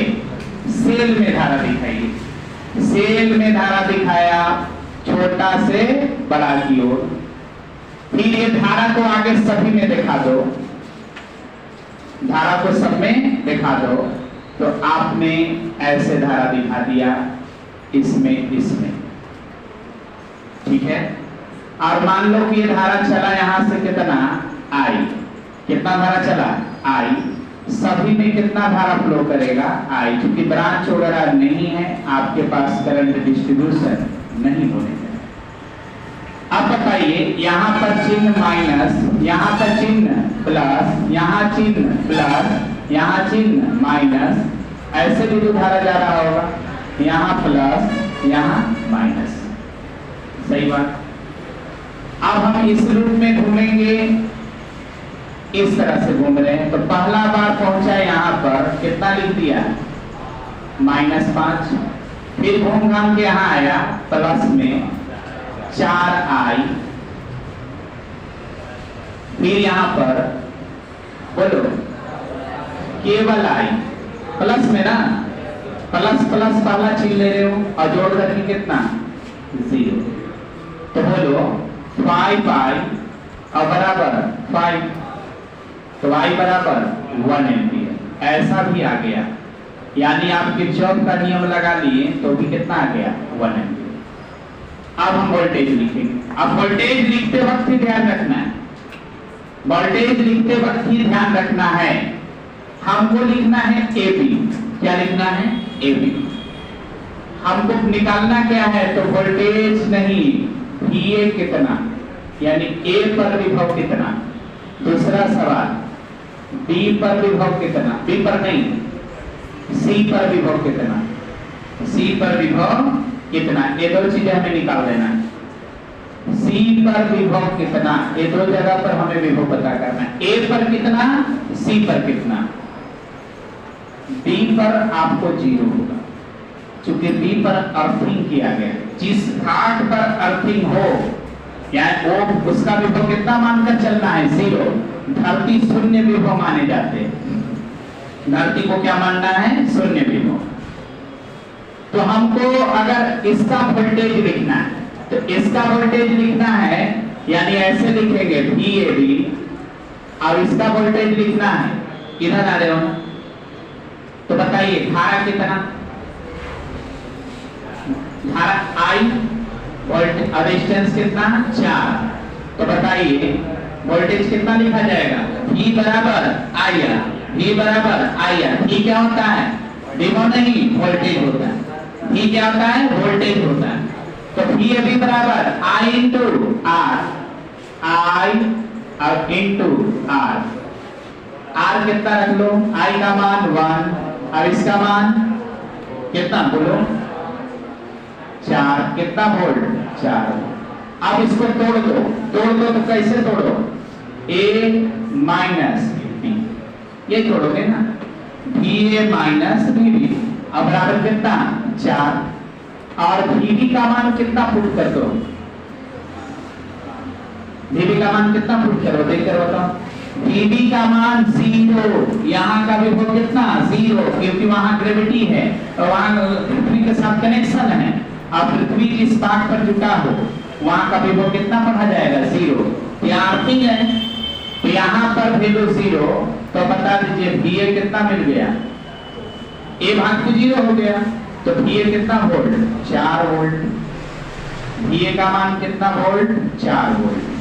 सेल में धारा दिखाइए, सेल में धारा दिखाया छोटा से बड़ा की ओर, फिर ये धारा को आगे सभी में दिखा दो, धारा को सब में दिखा दो, तो आपने ऐसे धारा दिखा दिया इसमें इसमें, ठीक है। और मान लो कि ये धारा चला यहां से कितना I, कितना धारा चला I, सभी में कितना धारा फ्लो करेगा I, क्योंकि ब्रांच वगैरह नहीं है आपके पास, करंट डिस्ट्रीब्यूशन नहीं होने का। अब बताइए यहाँ पर चिन्ह माइनस, यहाँ पर चिन्ह प्लस, यहाँ चिन्ह प्लस, यहाँ चिन्ह माइनस, ऐसे भी तो धारा जा रहा होगा, यहाँ प्लस यहाँ माइनस, सही बात। अब हम इस रूप में घूमेंगे, इस तरह से घूम रहे हैं, तो पहला बार पहुंचा यहाँ पर कितना लिख दिया -5, फिर घूम घाम के यहाँ आया प्लस में 4I, फिर यहाँ पर बोलो केवल I, प्लस में ना, प्लस प्लस वाला चिन्ह ले रहे हो और जोड़ करके कितना 0, तो बोलो 5I और बराबर 5, तो I बराबर 1 एम्पीयर, ऐसा भी आ गया। यानी आप किरचॉफ का नियम लगा लिए तो भी कितना आ गया 1 एम्पीयर। अब हम वोल्टेज लिखेंगे। अब वोल्टेज लिखते वक्त ही ध्यान रखना है, वोल्टेज लिखते वक्त ही ध्यान रखना है, हमको लिखना है AB। क्या लिखना है AB। हमको निकालना क्या है, तो वोल्टेज नहीं, VA कितना, यानी A पर विभव कितना। दूसरा सवाल B पर विभव कितना, B पर नहीं C पर विभव कितना, C पर विभव कितना, ये दो चीजें हमें निकाल देना है। C पर विभव कितना, ये दो जगह पर हमें विभव पता करना है, A पर कितना C पर कितना। B पर आपको 0 होगा, चूंकि B पर अर्थिंग किया गया, जिस घाट पर अर्थिंग हो या वो उसका विभव कितना मानकर चलना है 0। धरती शून्य विभव माने जाते हैं, धरती को क्या मानना है शून्य विभव। तो हमको अगर इसका वोल्टेज लिखना है तो इसका वोल्टेज लिखना है, यानी ऐसे लिखेंगे VAB, और इसका वोल्टेज लिखना है, इधर आ रहे हो, तो बताइए धारा कितना, धारा I, वोल्टेज रेजिस्टेंस कितना 4, तो बताइए वोल्टेज कितना लिखा जाएगा, V बराबर IR, V बराबर IR। V क्या होता है, विभव नहीं वोल्टेज होता है, V क्या होता है वोल्टेज होता है। तो VAB बराबर I इंटू R, I और इंटू R, R कितना रख लो, I का मान 1 और इसका मान कितना बोलो 4, कितना वोल्ट 4। अब इसको तोड़ दो, तोड़ दो तो कैसे तोड़ो, A माइनस B, ये तोड़ोगे ना, VA माइनस VB, अब बराबर कितना 4, और VB का मान कितना पुट कर दो, VB का मान कितना पुट करो, देख कर बताओ Vb का मान 0, यहाँ का विभव कितना 0, क्योंकि वहां ग्रेविटी है और वहां पृथ्वी के साथ कनेक्शन है। अब पृथ्वी जिस पार्ट पर जुटा हो वहां का विभव कितना पढ़ा जाएगा 0। यह अर्थिंग है तो यहाँ पर वैल्यू 0, तो बता दीजिए Va कितना मिल गया, A भाग 0 हो गया, तो Va कितना वोल्ट 4 वोल्ट। Va का मान कितना वोल्ट 4 वोल्ट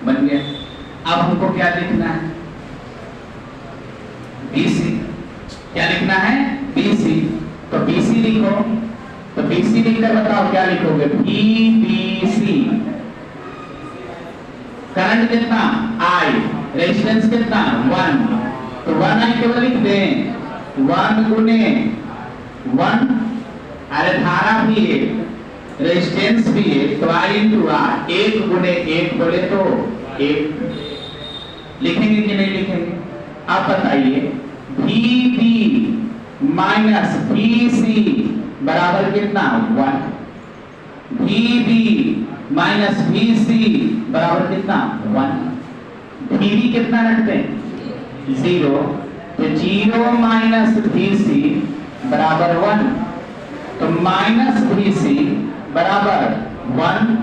बन गया। अब हमको क्या लिखना है BC, क्या लिखना है BC, तो BC लिखो, तो BC लिखकर बताओ क्या लिखोगे VBC। करंट कितना I, रेजिस्टेंस कितना 1, तो 1 I केवल लिख दें 1 गुने 1, अरे धारा भी है रेजिस्टेंस भी है तो I इंटू R, 1 गुने 1 बोले तो 1 लिखेंगे कि नहीं लिखेंगे। आप बताइए VB माइनस VC बराबर कितना 1, VB माइनस VC बराबर कितना 1, VB कितना रखते हैं 0, तो 0 माइनस VC बराबर 1, तो माइनस VC बराबर 1,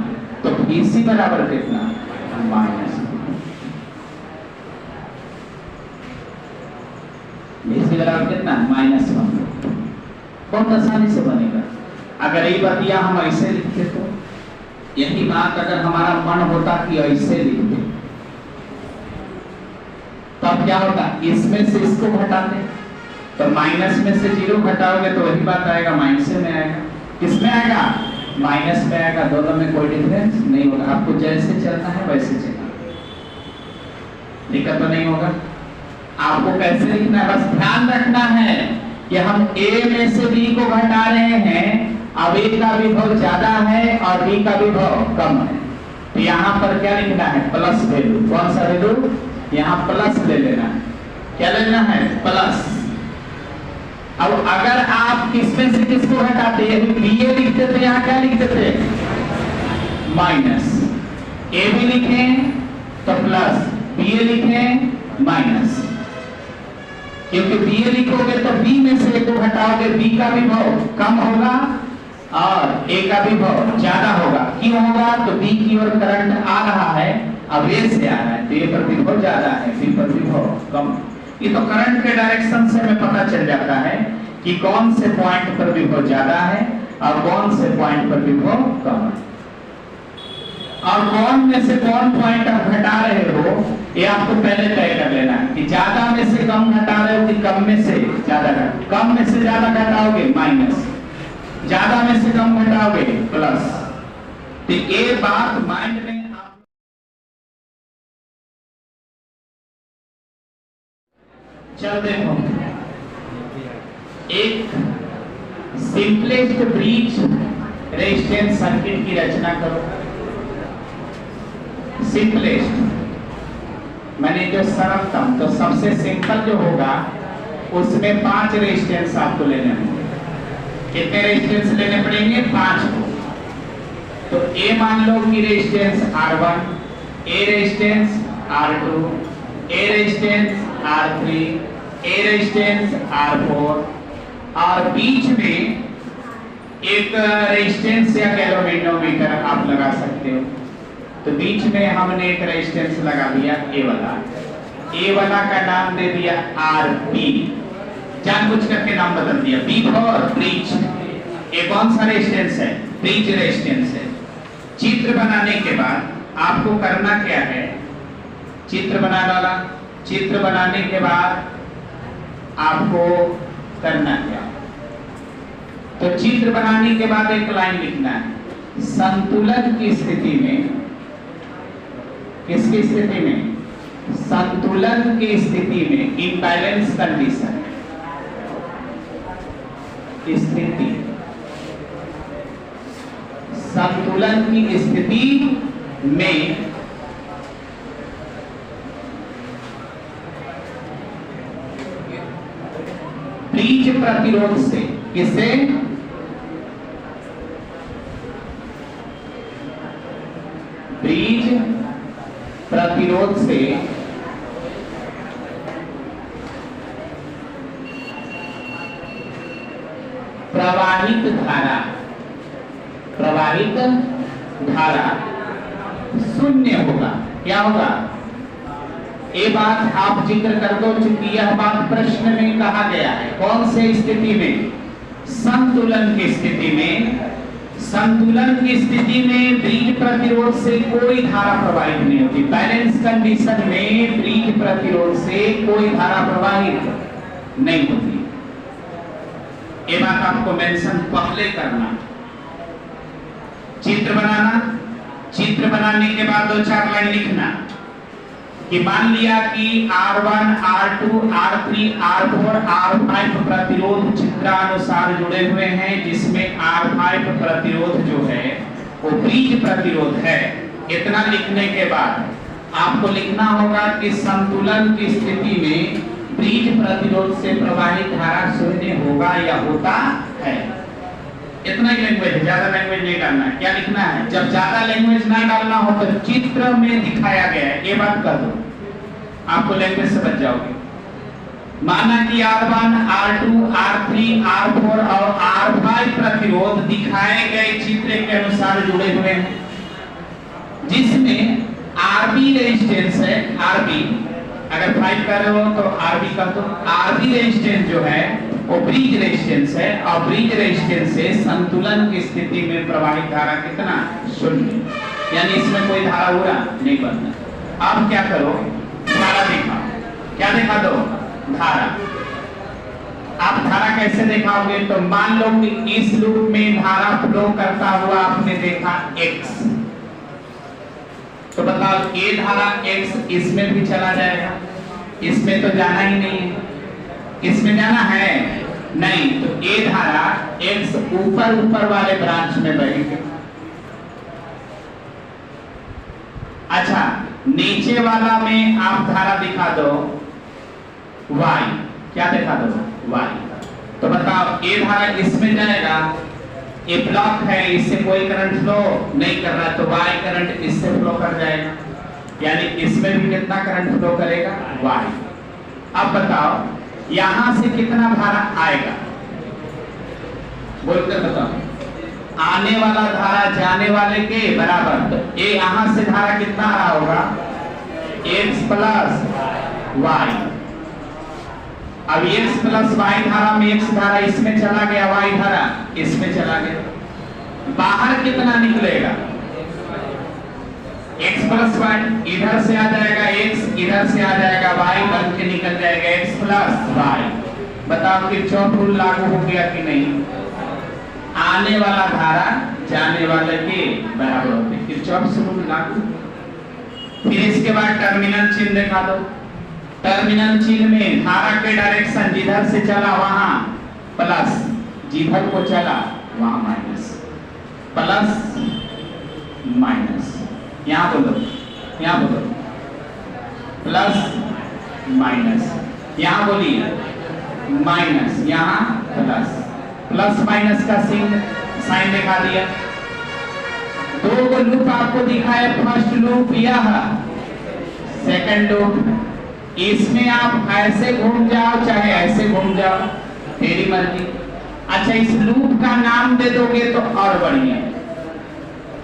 तो VC बराबर कितना माइनस VC बराबर कितना -1। बहुत आसानी से बनेगा। अगर यही बतिया हम ऐसे लिखते तो, यही बात अगर हमारा मन होता कि ऐसे लिखते तब क्या होता, इसमें से इसको घटाते, तो माइनस में से 0 घटाओगे तो वही बात आएगा माइनस में आएगा, किसमें आएगा माइनस में आएगा, दोनों में कोई डिफरेंस नहीं होगा। आपको जैसे चलना है वैसे चलना, दिक्कत तो नहीं होगा। आपको कैसे लिखना है बस ध्यान रखना है कि हम A में से B को घटा रहे हैं, अब A का विभव ज्यादा है और B का विभव कम है, तो यहाँ पर क्या लिखना है प्लस वैल्यू। कौन सा वैल्यू, यहाँ प्लस ले लेना है, क्या लेना है प्लस। अब अगर आप किसमें से किसको घटाते, BA लिखते थे यहाँ क्या लिखते थे माइनस, A भी लिखें तो प्लस, BA लिखें माइनस, क्योंकि BA लिखोगे तो B में से A को घटाओगे, B का विभव कम होगा और A का विभव ज्यादा होगा। क्यों होगा, तो B की ओर करंट आ रहा है, अब A से आ रहा है, तो A पर विभव ज्यादा है, B पर विभव कम। ये तो करंट के डायरेक्शन से हमें पता चल जाता है कि कौन से पॉइंट पर विभव ज्यादा है और कौन से पॉइंट पर विभव कम है, और कौन में से कौन पॉइंट आप घटा रहे हो ये आपको पहले तय कर लेना है कि ज्यादा में से कम घटा रहे हो कि कम में से ज्यादा, कम में से ज्यादा घटाओगे माइनस, ज्यादा में से कम घटाओगे प्लस। तो ये बात माइंड में चल देखो, एक सिंपलेस्ट ब्रिज रेजिस्टेंस सर्किट की रचना करो। सिंपलेस्ट मैंने जो सरलतम, तो सबसे सिंपल जो होगा उसमें 5 रेजिस्टेंस आपको लेने होंगे। कितने रेजिस्टेंस लेने पड़ेंगे 5 को। तो A मान लो कि resistance R1, A resistance R2, A resistance R3, A resistance R4, और बीच में एक रेजिस्टेंस या गैल्वेनोमीटर आप लगा सकते हो। तो बीच में हमने एक रेजिस्टेंस लगा दिया A वाला का नाम दे दिया RB, जानबूझ करके नाम बदल दिया, B फॉर ब्रिज। ये कौन सा रेजिस्टेंस है, ब्रिज रेजिस्टेंस है। चित्र बनाने के बाद आपको करना क्या है, चित्र बनाने के बाद आपको करना क्या, तो चित्र बनाने के बाद एक लाइन लिखना है, संतुलन की स्थिति में, किसकी स्थिति में, संतुलन की स्थिति में, इम्बैलेंस कंडीशन स्थिति, संतुलन की स्थिति में ब्रिज प्रतिरोध से, किससे, ब्रिज प्रतिरोध से प्रवाहित धारा, प्रवाहित धारा शून्य होगा। क्या होगा? ये बात आप जिक्र कर दो, चूंकि यह बात प्रश्न में कहा गया है। कौन से स्थिति में? संतुलन की स्थिति में। संतुलन की स्थिति में ब्रिज प्रतिरोध से कोई धारा प्रवाहित नहीं होती। बैलेंस कंडीशन में ब्रिज प्रतिरोध से कोई धारा प्रवाहित नहीं होती। ये बात आपको मेंशन पहले करना। चित्र बनाना, चित्र बनाने के बाद 2-4 लाइन लिखना कि मान लिया कि R1, R2, R3, R4, R5 प्रतिरोध चित्रानुसार जुड़े हुए हैं, जिसमें R5 प्रतिरोध जो है वो ब्रिज प्रतिरोध है। इतना लिखने के बाद आपको लिखना होगा कि संतुलन की स्थिति में ब्रिज प्रतिरोध से प्रवाहित धारा शून्य होगा या होता है। इतना ही लैंग्वेज है, ज्यादा लैंग्वेज नहीं डालना है। क्या लिखना है? जब ज्यादा लैंग्वेज ना डालना हो तो चित्र में दिखाया गया है ये बात कर दो, आपको लैंग्वेज से बच जाओगे। माना कि R1, R2, R3, R4 और R5 प्रतिरोध दिखाए गए चित्र के अनुसार जुड़े हुए हैं, जिसमें RB रेजिस्टेंस है। RB अगर 5 कर रहे हो तो RB का तो RB रेजिस्टेंस जो है वो ब्रिज रेजिस्टेंस है, और ब्रिज रेजिस्टेंस से संतुलन की स्थिति में प्रवाहित धारा कितना? शून्य। यानी इसमें कोई धारा पूरा नहीं बनता। अब क्या करो? धारा दिखाओ। क्या दिखा दो? धारा। आप धारा कैसे दिखाओगे? तो मान लो कि इस लूप में धारा फ्लो करता हुआ आपने देखा X, तो बताओ ये धारा X इसमें भी चला जाएगा? इसमें तो जाना ही नहीं है। इसमें जाना है नहीं, तो ये धारा X ऊपर ऊपर वाले ब्रांच में बहेगी। अच्छा, नीचे वाला में आप धारा दिखा दो Y। क्या दिखा दो? Y। तो बताओ ये धारा इसमें जाएगा, ये ब्लॉक है, इससे कोई करंट फ्लो नहीं कर रहा, तो Y करंट इससे फ्लो कर जाएगा। यानी इसमें भी कितना करंट फ्लो करेगा? Y। अब बताओ यहां से कितना धारा आएगा? बोलकर बताओ। आने वाला धारा जाने वाले के बराबर, तो ये यहां से धारा कितना आ रहा होगा? X plus Y। अब X प्लस Y धारा में X धारा इसमें चला गया, Y धारा इसमें चला गया। बाहर कितना निकलेगा? X प्लस Y इधर से आ जाएगा, X इधर से आ जाएगा, Y बन के निकल जाएगा X प्लस Y। बताओ कि किरचॉफ रूल लागू हो गया कि नहीं? आने वाला धारा जाने वाले के बराबर होते हैं, किरचॉफ रूल लागू। फिर इसके बाद टर्मिनल चिन्ह दिखा दो। टर्मिनल चिन्ह में धारा के डायरेक्शन जिधर से चला वहां प्लस, जिधर को चला वहां माइनस। प्लस माइनस, यहाँ बोलो, यहाँ बोलो प्लस माइनस, यहाँ बोलिए माइनस, यहाँ प्लस। प्लस माइनस का साइन दिखा दिया। दो लूप आपको दिखाया, फर्स्ट लूप यह, सेकंड लूप। इसमें आप ऐसे घूम जाओ चाहे ऐसे घूम जाओ, तेरी मर्जी। अच्छा, इस लूप का नाम दे दोगे तो और बढ़िया,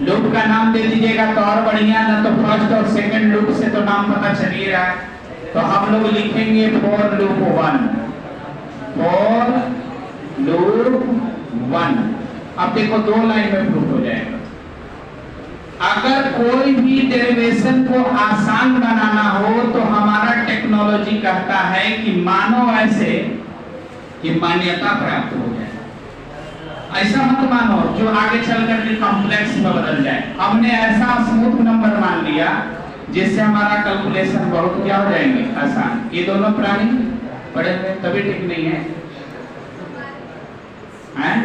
लूप का नाम दे दीजिएगा तो और बढ़िया, ना तो फर्स्ट और सेकंड लूप से तो नाम पता चल ही रहा है। तो हम लोग लिखेंगे फॉर लूप 1, फॉर लूप 1। अब देखो 2 लाइन में प्रूफ हो जाएगा। अगर कोई भी डेरिवेशन को आसान बनाना हो तो हमारा टेक्नोलॉजी कहता है कि मानो ऐसे कि मान्यता प्राप्त हो जाए। ऐसा मत मानो जो आगे चलकर के कॉम्प्लेक्स में बदल जाए। हमने ऐसा स्मूथ नंबर मान लिया जिससे हमारा कैलकुलेशन बहुत क्या हो जाएंगे? आसान। ये दोनों प्राणी पढ़े हुए तभी ठीक नहीं है, हैं?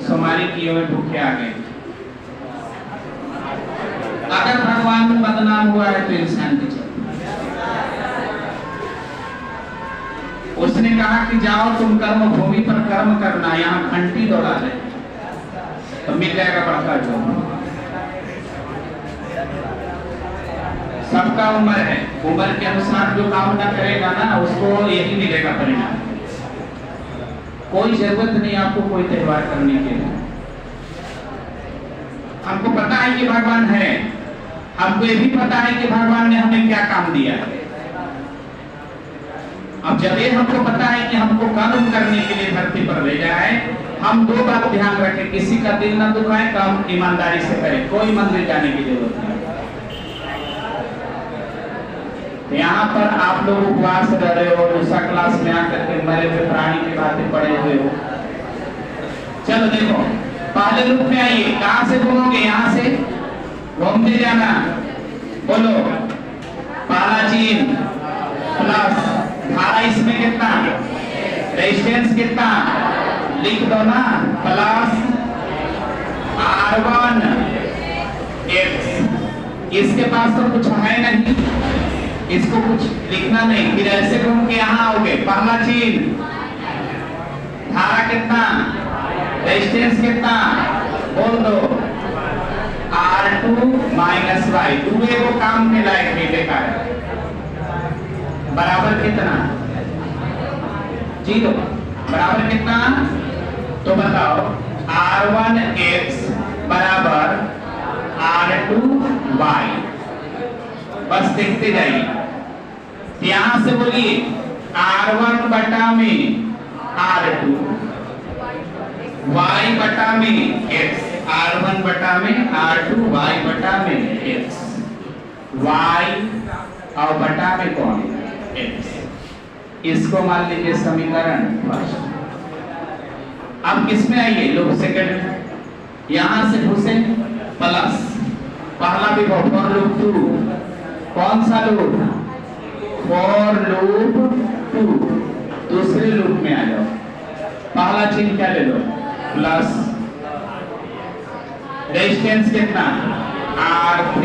सोमारी किए हुए भूखे आ गए। अगर भगवान बदनाम हुआ है तो इंसान की चलती। उसने कहा कि जाओ तुम कर्म भूमि पर कर्म करना, यहाँ घंटी दौड़ा दे तो मिल जाएगा बड़का जो। सबका उम्र है, उम्र के अनुसार जो काम ना करेगा ना उसको यही मिलेगा परिणाम। कोई जरूरत नहीं आपको कोई त्योहार करने के लिए। हमको पता है कि भगवान है, हमको ये भी पता है कि भगवान ने हमें क्या काम दिया है। अब जब ये हमको पता है कि हमको कर्म करने के लिए धरती पर भेजा है, हम दो बात ध्यान रखें, किसी का दिल ना दुखाए, काम ईमानदारी से करें, कोई मंदिर जाने की जरूरत नहीं। यहाँ पर आप लोग उपवास कर रहे हो, दूसरा क्लास में आकर के मरे हुए प्राणी की बातें पढ़े हुए हो। चलो देखो, पहले रूप में आइए, कहां से घूमोगे? यहाँ से घूमते जाना। बोलो, पहला चिन्ह प्लस धारा, इसमें कितना रेजिस्टेंस कितना लिख दो ना, प्लस R1 X। इसके पास तो कुछ है नहीं, इसको कुछ लिखना नहीं, फिर ऐसे घूम के यहाँ आओगे। पहला चिन्ह धारा कितना, रेजिस्टेंस कितना, बोल दो R2 माइनस Y। दूसरे को काम के लायक नहीं देखा है, बराबर कितना? 0। बराबर कितना? तो बताओ R1 X बराबर R2 Y। बस देखते जाइए, यहां से बोलिए R1 बटा में R2, Y बटा में X, R1 बटा में R2, Y बटा में X, Y और बटा में कौन? X। इसको मान लीजिए समीकरण फर्स्ट। अब किसमें आइए लोग? सेकंड। यहां से घुसे प्लस, पहला भी फॉर लूप 2, कौन सा लूप? For loop 2। दूसरे लूप में आ जाओ, पहला चिन्ह क्या ले लो? प्लस, रेजिस्टेंस कितना? R3,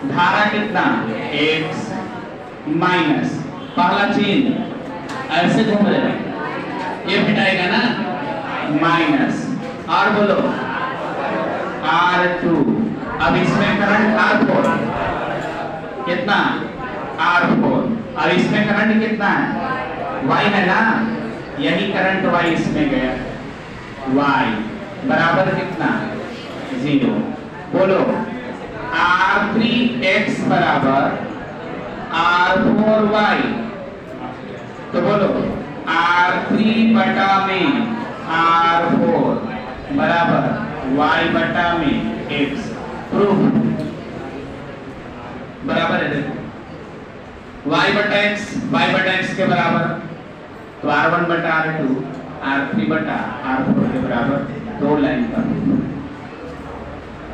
धारा कितना? X, माइनस, पहला चिन्ह ऐसे घूम रहे, ये मिटाएगा ना, माइनस, और बोलो R2। अब इसमें करंट R4 कितना? R4। और इसमें करंट कितना है? Y है ना, यही करंट Y इसमें गया, Y बराबर कितना? 0। बोलो R3X बराबर R4Y। तो बोलो R3 बटा में R4 बराबर Y बटा में X। प्रूफ बराबर है, देखो Y बटा X के बराबर, तो R1 बटा R2, R3 बटा R4 के बराबर, 2 लाइन का।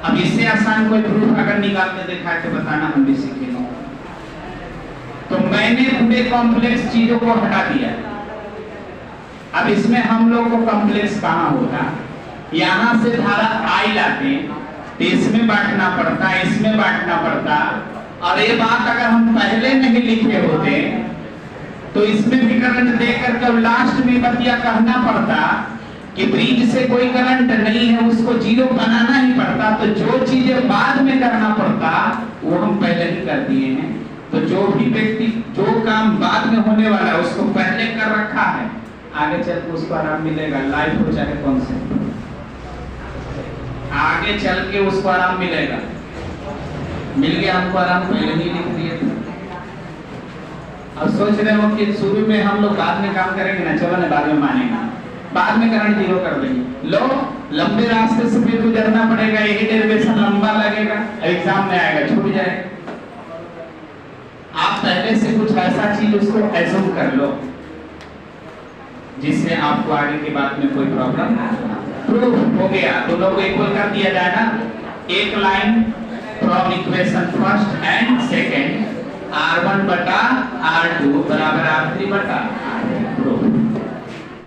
अब इससे आसान कोई प्रूफ अगर निकालते देखा है तो बताना, हम भी सीखेंगे। तो मैंने पूरे कॉम्प्लेक्स चीजों को हटा दिया। अब इसमें हम लोग को कॉम्प्लेक्स कहाँ होता? यहाँ से धारा I लाते, तो इसमें बांटना पड़ता, इसमें बांटना पड़ता। और ये बात अगर हम पहले नहीं लिखे होते तो इसमें भी करंट देकर के लास्ट में बतिया कहना पड़ता कि ब्रिज से कोई करंट नहीं है, उसको 0 बनाना ही पड़ता। तो जो चीजें बाद में करना पड़ता वो हम पहले ही कर दिए हैं। तो जो भी व्यक्ति जो काम बाद में होने वाला है उसको पहले कर रखा है, आगे चल के उसको आराम मिलेगा। लाइफ हो चाहे कौन से, आगे चल के उसको आराम मिलेगा। मिल गया हमको आराम, पहले ही लिख दिए थे। अब सोच रहे हो कि शुरू में हम लोग बाद में काम करेंगे ना, चलो ना बाद में मानेंगे, बाद में करंट 0 कर देंगे। लो लंबे रास्ते से फिर गुजरना पड़ेगा, यही डेरिवेशन लंबा लगेगा, एग्जाम में आएगा, छूट जाएगा। आप पहले से कुछ ऐसा चीज उसको एज्यूम कर लो जिससे आपको आगे की बात में कोई प्रॉब्लम ना हो। प्रूफ हो गया, दोनों को इक्वल कर दिया जाए ना। एक line from equation first and second, R1 बटा R2 बराबर R3 बटा